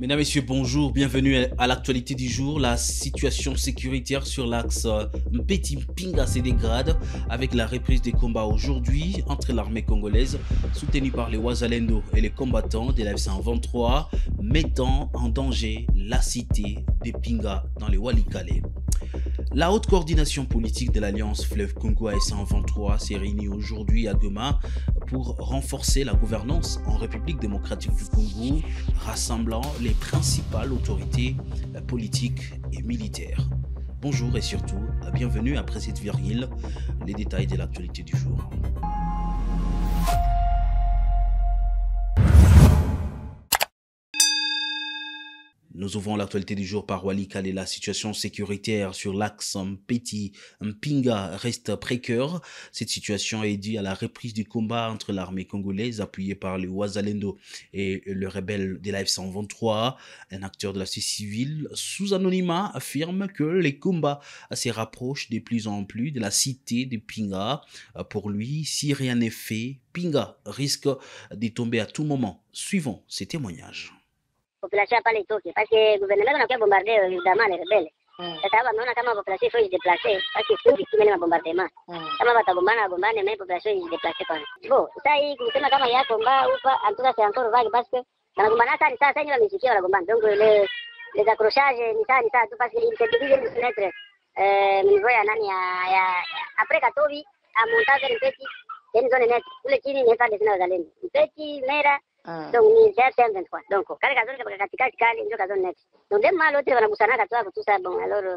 Mesdames, Messieurs, bonjour, bienvenue à l'actualité du jour. La situation sécuritaire sur l'axe Mpeti-Mpinga se dégrade avec la reprise des combats aujourd'hui entre l'armée congolaise soutenue par les Wazalendo et les combattants de la F-123 mettant en danger la cité de Pinga dans les Walikale. La haute coordination politique de l'Alliance Fleuve Congo AS123 s'est réunie aujourd'hui à Goma pour renforcer la gouvernance en République démocratique du Congo, rassemblant les principales autorités politiques et militaires. Bonjour et surtout, bienvenue après cette virgule, les détails de l'actualité du jour. Nous ouvrons l'actualité du jour par Walikale et la situation sécuritaire sur l'axe Mpeti-Mpinga reste précaire. Cette situation est due à la reprise du combat entre l'armée congolaise appuyée par les Wazalendo et le rebelle de la F-123. Un acteur de la société civile sous anonymat affirme que les combats se rapprochent de plus en plus de la cité de Pinga. Pour lui, si rien n'est fait, Pinga risque de tomber à tout moment. Suivons ces témoignages. Population hapa itoke parce que gouvernement anakuwa bombarder évidemment les rebelles. Sasa hapa naona kama population il faut se déplacer parce que c'est victime ya bombardement. Kama watagombana mais population il se déplacer kwa. Bon, sasa hii kusema kama ya combat ou pas en tout cas c'est encore vague parce que wanagombana sasa ndio wamesikia wanagombana. Donc les accrochages ni ça tout parce que il s'est divisé une fenêtre niveau ya nani ya après Katovi à montage de petit une zone net. Kule chini ni pale zina wazalendo. Petit mera donc ni CF-23 donc kale kazoni katikati kale ndio kazoni next donc dem mal wote wanagusana katoa tout ça bon alors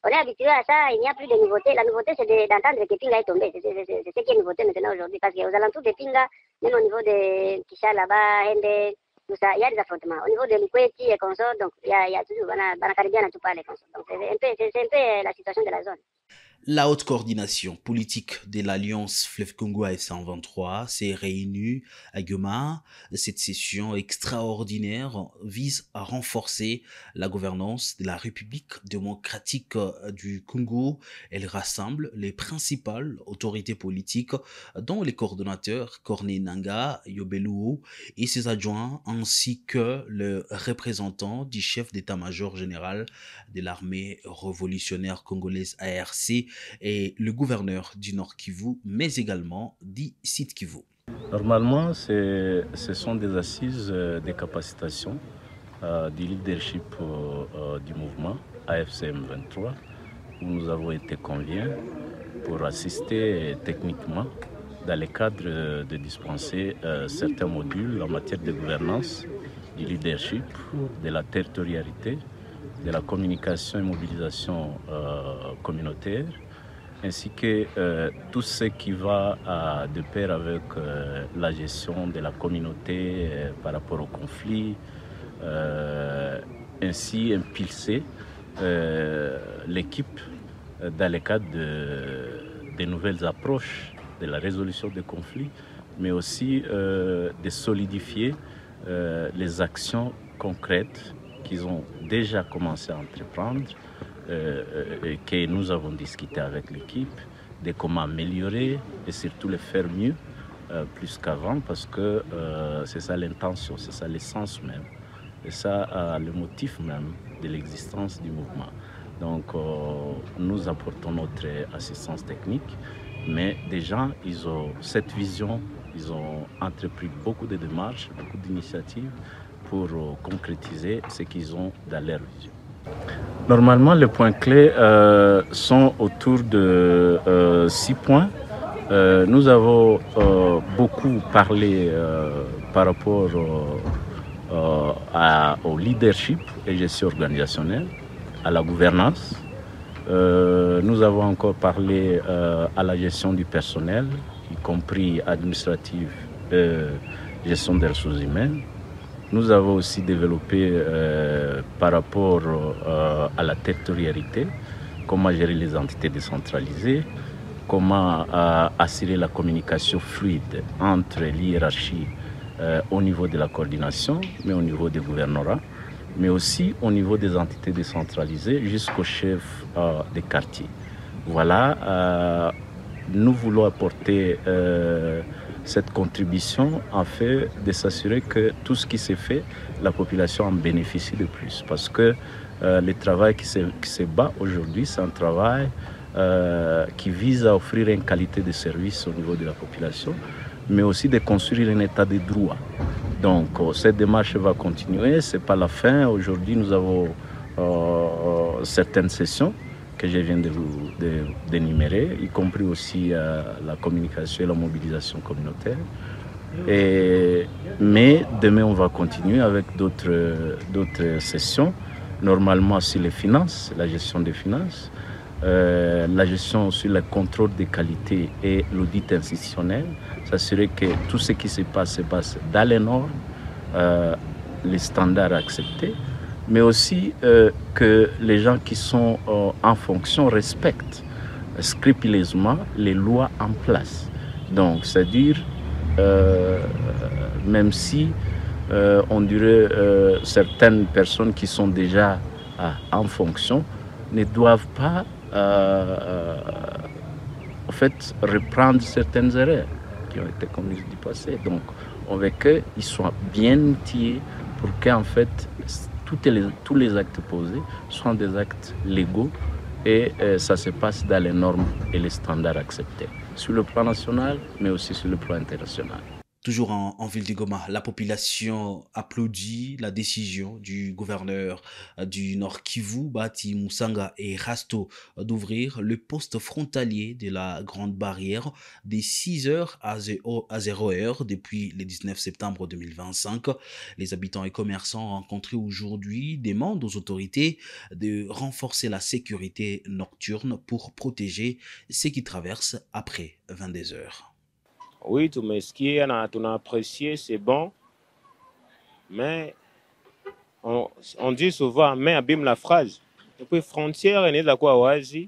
on est habitué à ça, il n'y a plus de nouveauté. La nouveauté c'est d'entendre que Pinga est tombé, c'est ce qui est nouveauté maintenant aujourd'hui parce qu'aux alentours de Pinga, même au niveau de Kisha là-bas, Hende, tout ça, il y a des affrontements. Au niveau de Likweti et consort, donc il y a toujours Banakaribian tout pas les consorts. Donc c'est un peu la situation de la zone. La haute coordination politique de l'Alliance Fleuve Congo AS123 s'est réunie à Goma. Cette session extraordinaire vise à renforcer la gouvernance de la République démocratique du Congo. Elle rassemble les principales autorités politiques, dont les coordonnateurs Corneille Nangaa, Yobelou et ses adjoints, ainsi que le représentant du chef d'état-major général de l'armée révolutionnaire congolaise ARC et le gouverneur du Nord Kivu, mais également du Sud Kivu. Normalement, ce sont des assises de capacitation du leadership du mouvement AFCM23 où nous avons été conviés pour assister techniquement dans le cadre de dispenser certains modules en matière de gouvernance, du leadership, de la territorialité, de la communication et mobilisation communautaire, ainsi que tout ce qui va de pair avec la gestion de la communauté par rapport au conflit, ainsi impulser l'équipe dans le cadre de nouvelles approches de la résolution des conflits, mais aussi de solidifier les actions concrètes qu'ils ont déjà commencé à entreprendre et que nous avons discuté avec l'équipe de comment améliorer et surtout le faire mieux plus qu'avant parce que c'est ça l'intention, c'est ça l'essence même et ça le motif même de l'existence du mouvement. Donc nous apportons notre assistance technique, mais des gens, ils ont cette vision, ils ont entrepris beaucoup de démarches, beaucoup d'initiatives pour concrétiser ce qu'ils ont dans leur vision. Normalement, les points clés sont autour de 6 points. Nous avons beaucoup parlé par rapport au leadership et gestion organisationnelle, à la gouvernance. Nous avons encore parlé à la gestion du personnel, y compris administrative et gestion des ressources humaines. Nous avons aussi développé par rapport à la territorialité, comment gérer les entités décentralisées, comment assurer la communication fluide entre l'hiérarchie au niveau de la coordination, mais au niveau des gouvernorats, mais aussi au niveau des entités décentralisées jusqu'au chef des quartiers. Voilà, nous voulons apporter cette contribution a fait de s'assurer que tout ce qui s'est fait, la population en bénéficie de plus. Parce que le travail qui se bat aujourd'hui, c'est un travail qui vise à offrir une qualité de service au niveau de la population, mais aussi de construire un état de droit. Donc cette démarche va continuer, ce n'est pas la fin. Aujourd'hui, nous avons certaines sessions que je viens d'énumérer, y compris aussi la communication et la mobilisation communautaire. Mais demain, on va continuer avec d'autres sessions, normalement sur les finances, la gestion des finances, la gestion sur le contrôle des qualités et l'audit institutionnel, s'assurer que tout ce qui se passe dans les normes, les standards acceptés, mais aussi que les gens qui sont en fonction respectent scrupuleusement les lois en place. Donc, c'est-à-dire, même si on dirait certaines personnes qui sont déjà en fonction ne doivent pas en fait reprendre certaines erreurs qui ont été commises du passé. Donc on veut qu'ils soient bien outillés pour qu'en fait tous les actes posés soient des actes légaux et ça se passe dans les normes et les standards acceptés sur le plan national mais aussi sur le plan international. Toujours en ville de Goma, la population applaudit la décision du gouverneur du Nord Kivu, Bati Musanga et Rasto, d'ouvrir le poste frontalier de la Grande Barrière de 6h à 0h depuis le 19 septembre 2025. Les habitants et commerçants rencontrés aujourd'hui demandent aux autorités de renforcer la sécurité nocturne pour protéger ceux qui traversent après 22h. Oui, tumesikia na tunaapprécié, c'est bon. Mais on dit souvent, mais abîme la phrase. Et puis frontière est née quoi wazi.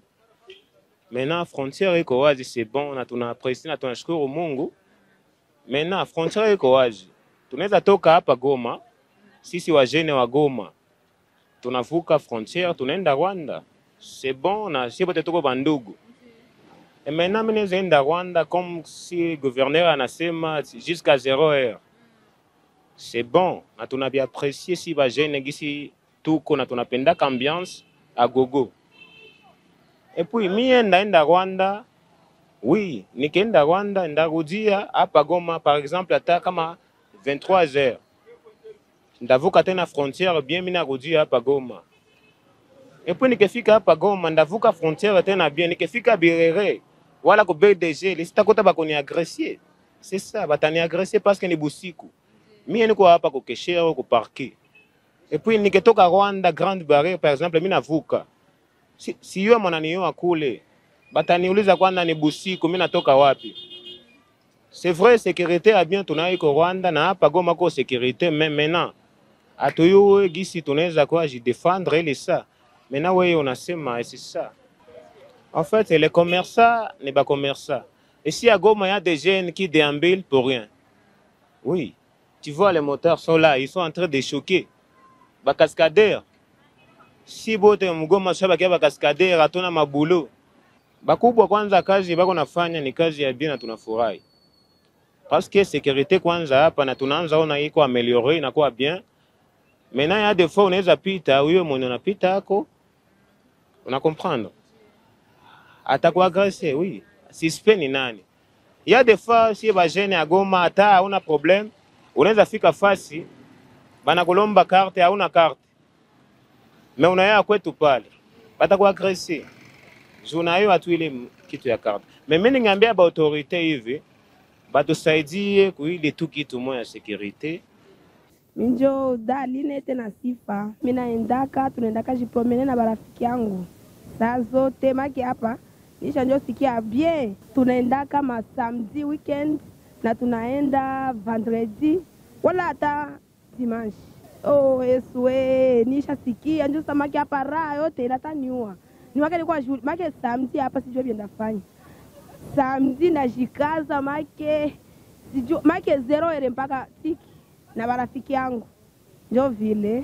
Maintenant frontière iko wazi, c'est bon na tunaapprécié na tunashukuru Mungu. Maintenant frontière iko wazi. Tunaweza toka hapa Goma, sisi wajene wa Goma. Tunavuka frontière, tunaenda Rwanda. C'est bon na sisi bote tuko bandugu. Et maintenant, nous sommes en Rwanda comme si le gouverneur en a jusqu'à 0h. C'est bon. Nous avons bien apprécié si les jeunes ici, tout qu'on a une ambiance à gogo. Et puis, moi, je suis en Rwanda. Oui, je suis en Rwanda, je suis à Pagoma, par exemple, à 23h. Je suis à la frontière, bien, je suis à Pagoma. Et puis, je suis à Pagoma, je suis à la frontière, bien, je suis à Birere. Voilà que BDG, les stakota bakoni agressé. C'est ça, batani agressé parce que ni busiku. Mimi niko hapa ko keshero ko parquet. Et puis niketoka Rwanda Grande Barrière par exemple mimi navuka. Si yo mwananiyo akule. Batani uliza kwanza ni busiku mimi natoka wapi? C'est vrai sécurité a bien tunayo ko Rwanda na hapa Goma ko sécurité mais maintenant atoyo gisi tunaweza kwa défendre les ça. Maintenant wewe unasema c'est ça. En fait, les commerçants ne sont pas commerçants. Ici à Goma, il y a des jeunes qui déambulent pour rien. Oui, tu vois, les moteurs sont là, ils sont en train de choquer. Les cascadeurs. Si vous êtes en Goma, vous avez des cascadeurs, vous avez un boulot. Bakubwa kwanza kazi bako nafanya ni kazi ya bien na tunafurahi. Parce que sécurité kwanza hapa na tunaanza ona iko améliorer na kwa bien. Maintenant, il y a des fois unaweza pita, wewe mwenye unapita hako. On a comprendre. Atakuwa agressé, oui. Suspect ni nani? Il y a des fois, si les jeunes à Goma, ata hauna problème, unaweza fika fasi, banakulomba carte, hauna carte. Mais unaya kwetu pale, batakuwa agressé. Junayo atu ile kitu ya carte. Mais mimi ngambia ba autorité hivi, batusaidie kuile tu kitu moja ya sécurité. Minjo daline tena sifa. Mimi naendaka, tunaendaka jipromene na barafiki yangu. Saa zote maki hapa nisha njo sikia bien. Tunaenda kama samedi weekend na tunaenda vendredi wala hata dimanche. Oh eswe nisha sikia njo samaki hapa raha yote inataniua. Ni wakati kwa shule maki samedi hapa sijui bien ndafanya. Samedi na jikaza maki sijui maki 0 mpaka tiki na barafiki yangu. Njo vile.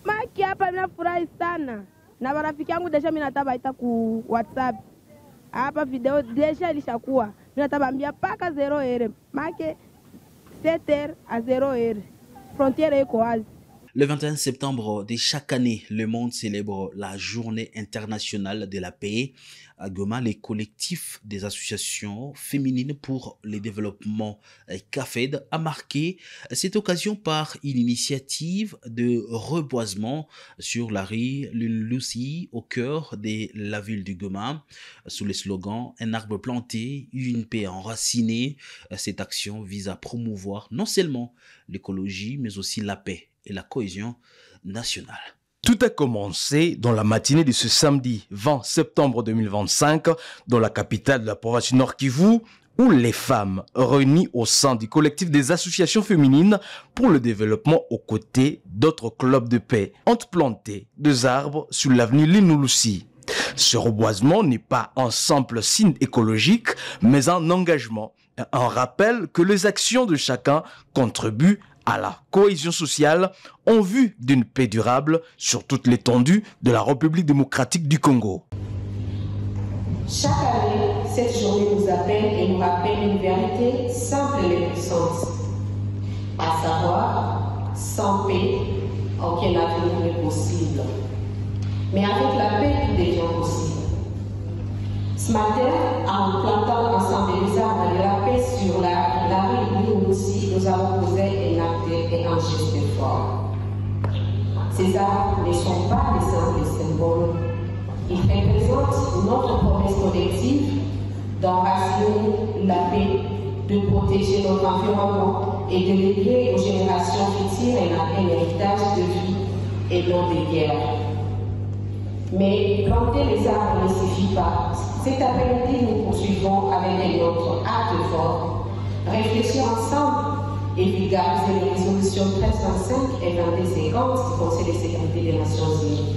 Maki hapa ninafurahi sana. Na marafiki yangu deja mimi natabaita ku WhatsApp. Hapa video deja ilishakuwa. Mimi natabambia paka 0 make 7h à 0h. Frontière écoise. Le 21 septembre de chaque année, le monde célèbre la Journée internationale de la paix. À Goma, les collectifs des associations féminines pour le développement CAFED a marqué cette occasion par une initiative de reboisement sur la rue Lucy au cœur de la ville de Goma. Sous le slogan « Un arbre planté, une paix enracinée », cette action vise à promouvoir non seulement l'écologie mais aussi la paix et la cohésion nationale. Tout a commencé dans la matinée de ce samedi 20 septembre 2025 dans la capitale de la province du Nord Kivu, où les femmes réunies au sein du collectif des associations féminines pour le développement aux côtés d'autres clubs de paix ont planté des arbres sur l'avenue Linouloussi. Ce reboisement n'est pas un simple signe écologique, mais un engagement, un rappel que les actions de chacun contribuent à la cohésion sociale en vue d'une paix durable sur toute l'étendue de la République démocratique du Congo. Chaque année, cette journée nous appelle et nous rappelle une vérité simple et puissante, à savoir, sans paix, aucun avenir n'est possible. Mais avec la paix, tout devient possible. Ce matin, en plantant ensemble des arbres de la paix sur la rue Linouloussi, nous avons posé un acte et un geste fort. Ces arbres ne sont pas des simples symboles. Ils représentent notre promesse collective d'enraciner la paix, de protéger notre environnement et de léguer aux générations futures un héritage de vie et non de guerre. Mais planter les arbres ne suffit pas. Cet après-midi, nous poursuivons avec notre acte fort, réfléchir ensemble et vulgariser les résolutions 1325 et 2250 du Conseil de sécurité des Nations Unies.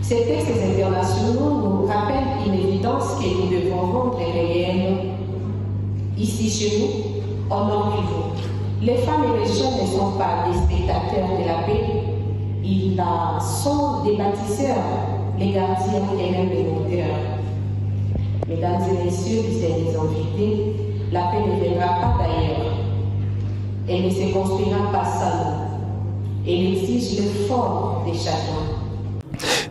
Ces textes internationaux nous rappellent une évidence que nous devons rendre réelle. Ici chez nous, au Nord Kivu, les femmes et les jeunes ne sont pas des spectateurs de la paix. Ils sont des bâtisseurs, les gardiens et même les moteurs. Mesdames et messieurs, les invités, la paix ne viendra pas d'ailleurs. Elle ne se construira pas seule. Elle exige l'effort de chacun.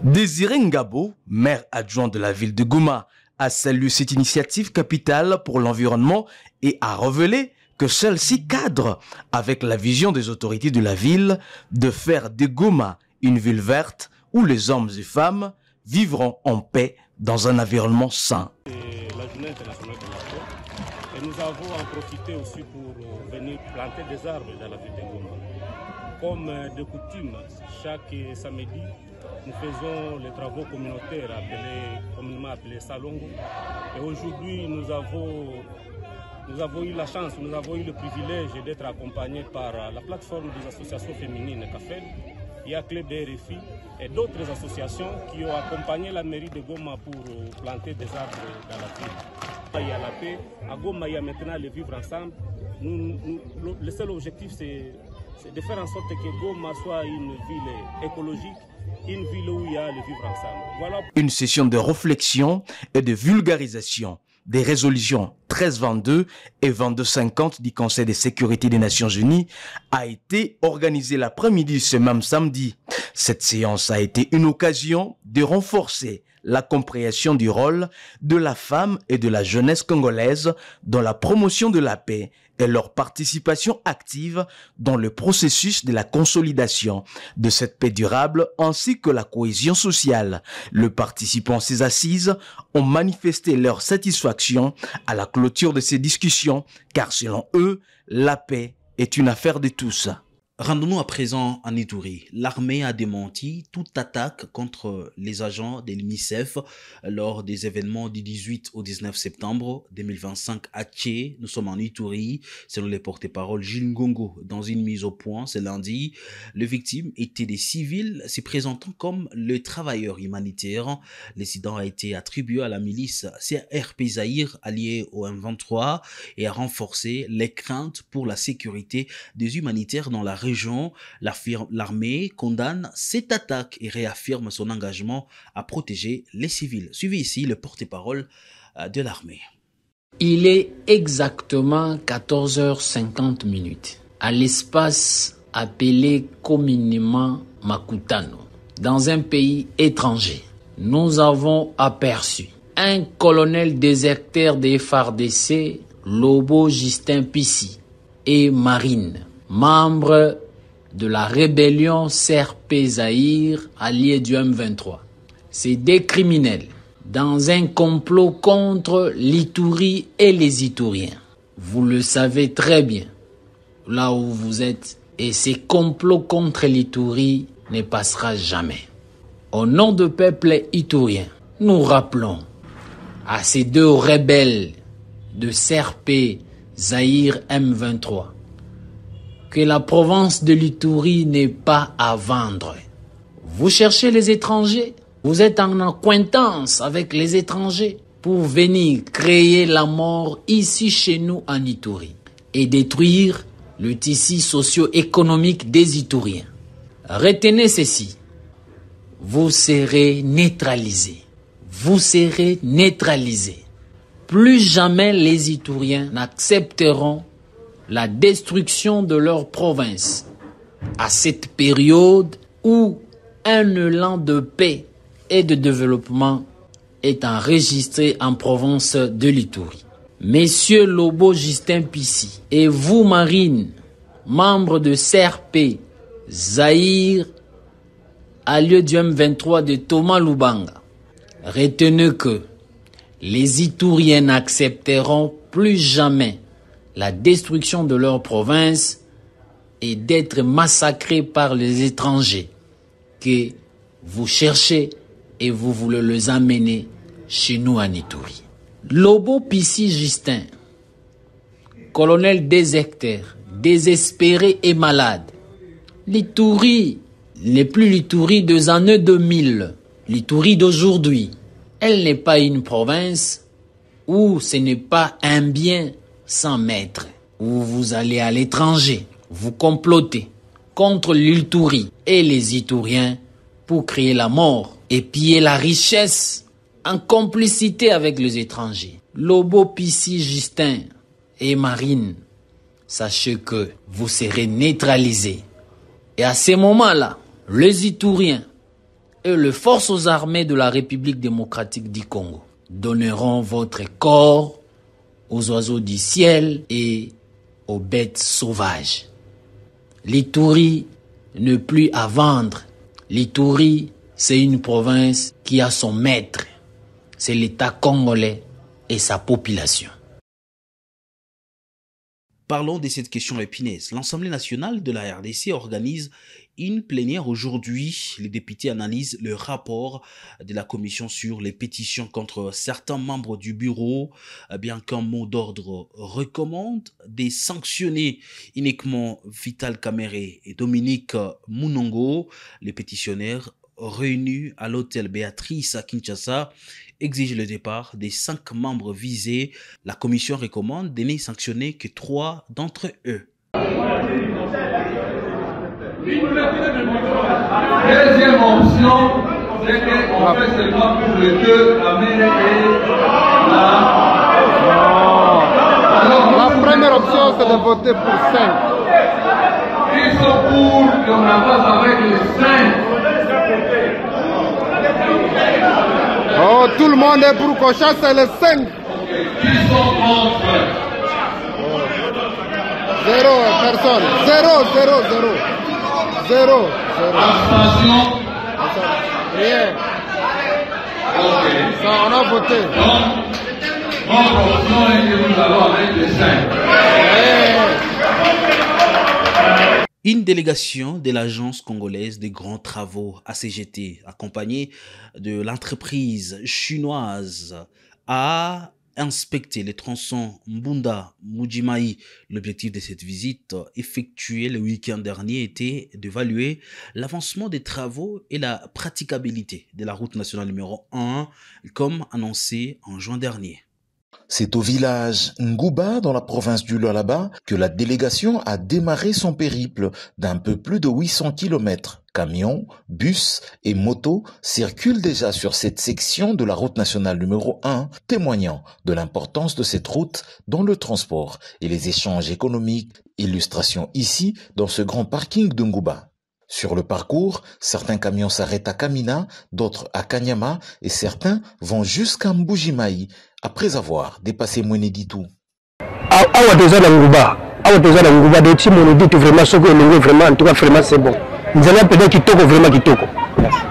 Désiré Ngabo, maire adjoint de la ville de Goma, a salué cette initiative capitale pour l'environnement et a révélé que celle-ci cadre avec la vision des autorités de la ville de faire de Goma une ville verte où les hommes et femmes vivront en paix dans un environnement sain. La journée internationale de la paix, et nous avons en profité aussi pour venir planter des arbres dans la ville de Goma. Comme de coutume, chaque samedi, nous faisons les travaux communautaires communément appelés Salongo. Et aujourd'hui, nous avons eu la chance, nous avons eu le privilège d'être accompagnés par la plateforme des associations féminines CAFED, Club des RFI et d'autres associations qui ont accompagné la mairie de Goma pour planter des arbres dans la ville. Il y a la paix, à Goma il y a maintenant le vivre ensemble. Le seul objectif c'est de faire en sorte que Goma soit une ville écologique, une ville où il y a le vivre ensemble. Voilà. Une session de réflexion et de vulgarisation des résolutions 1322 et 2250 du Conseil de sécurité des Nations Unies a été organisée l'après-midi ce même samedi. Cette séance a été une occasion de renforcer la compréhension du rôle de la femme et de la jeunesse congolaise dans la promotion de la paix et leur participation active dans le processus de la consolidation de cette paix durable ainsi que la cohésion sociale. Les participants à ces assises ont manifesté leur satisfaction à la clôture de ces discussions car selon eux, la paix est une affaire de tous. Rendons-nous à présent en Ituri. L'armée a démenti toute attaque contre les agents de l'UNICEF lors des événements du 18 au 19 septembre 2025 à Tché. Nous sommes en Ituri, selon les porte-parole Gilles Ngongo. Dans une mise au point ce lundi, les victimes étaient des civils se présentant comme les travailleurs humanitaires. L'incident a été attribué à la milice CRP Zahir alliée au M23 et a renforcé les craintes pour la sécurité des humanitaires dans la région. L'armée condamne cette attaque et réaffirme son engagement à protéger les civils. Suivez ici le porte-parole de l'armée. Il est exactement 14h50 à l'espace appelé communément Makutano, dans un pays étranger. Nous avons aperçu un colonel déserteur des FARDC, Lobo Justin Pissi, et Marine, membre de la rébellion CRP Zaïre alliée du M23. C'est des criminels dans un complot contre l'Ituri et les Ituriens. Vous le savez très bien, là où vous êtes, et ces complots contre l'Ituri ne passera jamais. Au nom du peuple iturien, nous rappelons à ces deux rebelles de CRP Zaïre M23 que la province de l'Ituri n'est pas à vendre. Vous cherchez les étrangers, vous êtes en acquaintance avec les étrangers pour venir créer la mort ici chez nous en Ituri et détruire le tissu socio-économique des Ituriens. Retenez ceci, vous serez neutralisés. Vous serez neutralisés. Plus jamais les Ituriens n'accepteront la destruction de leur province à cette période où un élan de paix et de développement est enregistré en province de l'Ituri. Monsieur Lobo Justin Pissi et vous Marine, membres de CRP Zaïre à lieu du M23 de Thomas Lubanga, retenez que les Ituriens n'accepteront plus jamais la destruction de leur province et d'être massacrés par les étrangers que vous cherchez et vous voulez les amener chez nous en Ituri. Lobo Pissi Justin, colonel déserteur, désespéré et malade. L'Ituri n'est plus l'Ituri des années 2000, l'Ituri d'aujourd'hui. Elle n'est pas une province où ce n'est pas un bien sans maître, où vous allez à l'étranger, vous complotez contre l'Ituri et les Ituriens pour créer la mort et piller la richesse en complicité avec les étrangers. Lobo Pissi Justin et Marine, sachez que vous serez neutralisés. Et à ce moment-là, les Ituriens et les forces armées de la République démocratique du Congo donneront votre corps aux oiseaux du ciel et aux bêtes sauvages. L'Ituri n'est plus à vendre. L'Ituri, c'est une province qui a son maître. C'est l'État congolais et sa population. Parlons de cette question épineuse. L'Assemblée nationale de la RDC organise une plénière aujourd'hui. Les députés analysent le rapport de la commission sur les pétitions contre certains membres du bureau, bien qu'un mot d'ordre recommande de sanctionner uniquement Vital Kamerhe et Dominique Munongo. Les pétitionnaires réunis à l'hôtel Béatrice à Kinshasa exigent le départ des 5 membres visés. La commission recommande de ne sanctionner que 3 d'entre eux. Deuxième option, c'est qu'on fait seulement pour les 2, Kamerhe et la première option, c'est de voter pour 5. Ils sont pour qu'on avance avec les 5. Oh, tout le monde est pour qu'on chasse les 5. Ils sont contre. 0 personne. 0. Abstention. Rien. Ok. Ça, on a voté. Donc, notre option est que nous allons avec les 5. Une délégation de l'Agence congolaise des grands travaux ACGT, accompagnée de l'entreprise chinoise, a inspecté les tronçons Mbunda Mujimai. L'objectif de cette visite effectuée le week-end dernier était d'évaluer l'avancement des travaux et la praticabilité de la route nationale numéro 1, comme annoncé en juin dernier. C'est au village Ngouba, dans la province du Lualaba, que la délégation a démarré son périple d'un peu plus de 800 km. Camions, bus et motos circulent déjà sur cette section de la route nationale numéro 1, témoignant de l'importance de cette route dans le transport et les échanges économiques. Illustration ici dans ce grand parking de Ngouba. Sur le parcours, certains camions s'arrêtent à Kamina, d'autres à Kanyama et certains vont jusqu'à Mbujimayi après avoir dépassé Mweneditu. Awa toza na Ngouba de ti Mweneditu vraiment soko elingi vraiment en tout cas vraiment c'est bon. Nzela peut-être kitoko vraiment kitoko.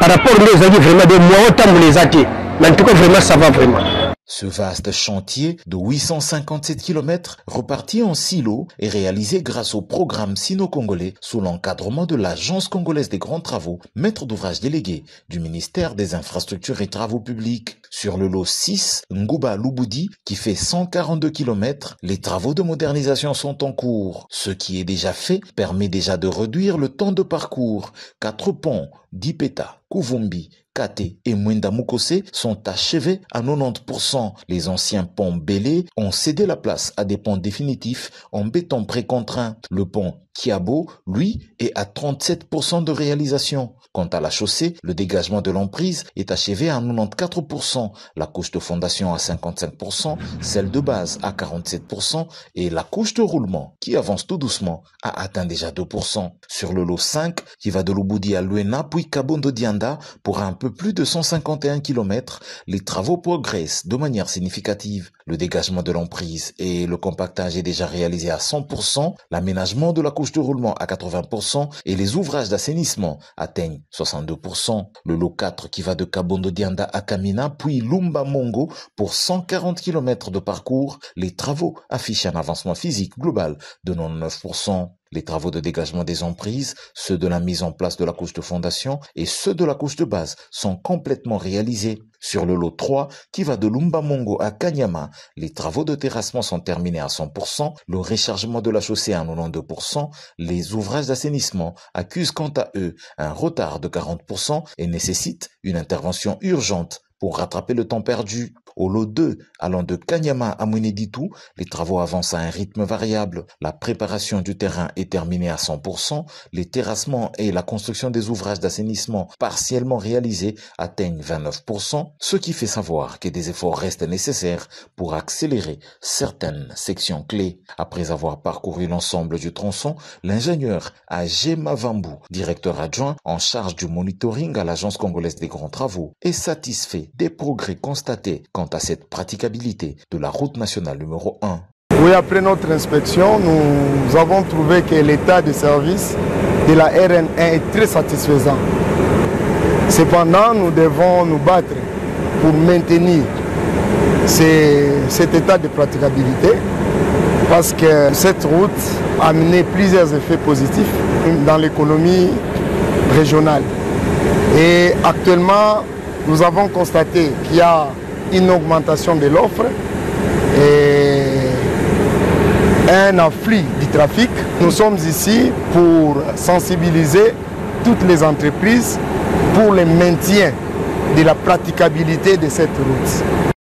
Par rapport aux amis vraiment des mois autant les athées. Mais en tout cas vraiment ça va vraiment. Ce vaste chantier de 857 km reparti en silo est réalisé grâce au programme sino-congolais sous l'encadrement de l'Agence congolaise des grands travaux, maître d'ouvrage délégué du ministère des infrastructures et travaux publics. Sur le lot 6, Ngouba-Lubudi, qui fait 142 km, les travaux de modernisation sont en cours. Ce qui est déjà fait permet déjà de réduire le temps de parcours. 4 ponts, Dipeta, Kuvumbi, Kate et Mwenda Mukose sont achevés à 90%. Les anciens ponts Bélé ont cédé la place à des ponts définitifs en béton précontraint. Le pont Kiabo, lui, est à 37% de réalisation. Quant à la chaussée, le dégagement de l'emprise est achevé à 94%, la couche de fondation à 55%, celle de base à 47% et la couche de roulement, qui avance tout doucement, a atteint déjà 2%. Sur le lot 5, qui va de Lubudi à Luena puis Kabondo Dianda pour un peu plus de 151 km, les travaux progressent de manière significative. Le dégagement de l'emprise et le compactage est déjà réalisé à 100%, l'aménagement de la couche de roulement à 80% et les ouvrages d'assainissement atteignent 62%. Le lot 4 qui va de Kabondo Dianda à Kamina puis Lumba Mongo pour 140 km de parcours, les travaux affichent un avancement physique global de 99%. Les travaux de dégagement des emprises, ceux de la mise en place de la couche de fondation et ceux de la couche de base sont complètement réalisés. Sur le lot 3, qui va de Lumba Mongo à Kanyama, les travaux de terrassement sont terminés à 100%, le rechargement de la chaussée à 92%, les ouvrages d'assainissement accusent quant à eux un retard de 40% et nécessitent une intervention urgente pour rattraper le temps perdu. Au lot 2, allant de Kanyama à Mweneditu, les travaux avancent à un rythme variable. La préparation du terrain est terminée à 100%, les terrassements et la construction des ouvrages d'assainissement partiellement réalisés atteignent 29%, ce qui fait savoir que des efforts restent nécessaires pour accélérer certaines sections clés. Après avoir parcouru l'ensemble du tronçon, l'ingénieur Agema Vambu, directeur adjoint en charge du monitoring à l'Agence congolaise des grands travaux, est satisfait des progrès constatés quant à cette praticabilité de la route nationale numéro 1. Oui, après notre inspection, nous avons trouvé que l'état de service de la RN1 est très satisfaisant. Cependant, nous devons nous battre pour maintenir cet état de praticabilité parce que cette route a amené plusieurs effets positifs dans l'économie régionale. Et actuellement, nous avons constaté qu'il y a une augmentation de l'offre et un afflux du trafic. Nous sommes ici pour sensibiliser toutes les entreprises pour le maintien de la praticabilité de cette route.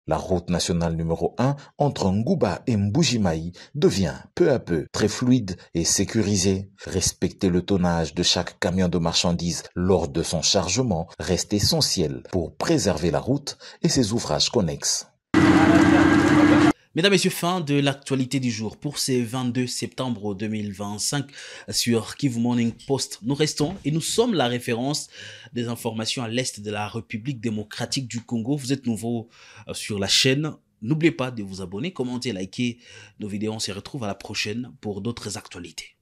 La route nationale numéro 1 entre Ngouba et Mbujimayi devient peu à peu très fluide et sécurisée. Respecter le tonnage de chaque camion de marchandises lors de son chargement reste essentiel pour préserver la route et ses ouvrages connexes. Mesdames et messieurs, fin de l'actualité du jour pour ce 22 septembre 2025 sur Kivu Morning Post. Nous restons et nous sommes la référence des informations à l'est de la République démocratique du Congo. Vous êtes nouveau sur la chaîne. N'oubliez pas de vous abonner, commenter, liker nos vidéos. On se retrouve à la prochaine pour d'autres actualités.